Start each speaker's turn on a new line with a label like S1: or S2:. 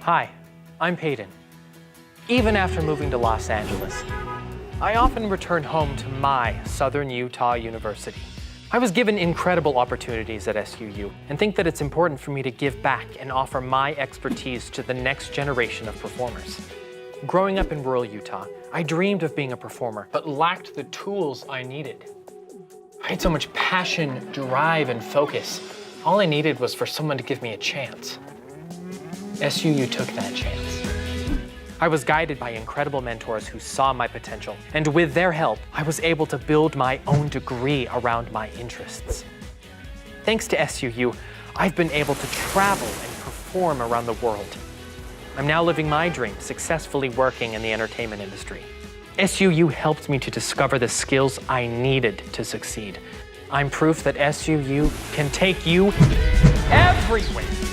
S1: Hi, I'm Payden. Even after moving to Los Angeles, I often return home to my Southern Utah University. I was given incredible opportunities at SUU and think that it's important for me to give back and offer my expertise to the next generation of performers. Growing up in rural Utah, I dreamed of being a performer, but lacked the tools I needed. I had so much passion, drive, and focus. All I needed was for someone to give me a chance. SUU took that chance. I was guided by incredible mentors who saw my potential, and with their help, I was able to build my own degree around my interests. Thanks to SUU, I've been able to travel and perform around the world. I'm now living my dream, successfully working in the entertainment industry. SUU helped me to discover the skills I needed to succeed. I'm proof that SUU can take you everywhere.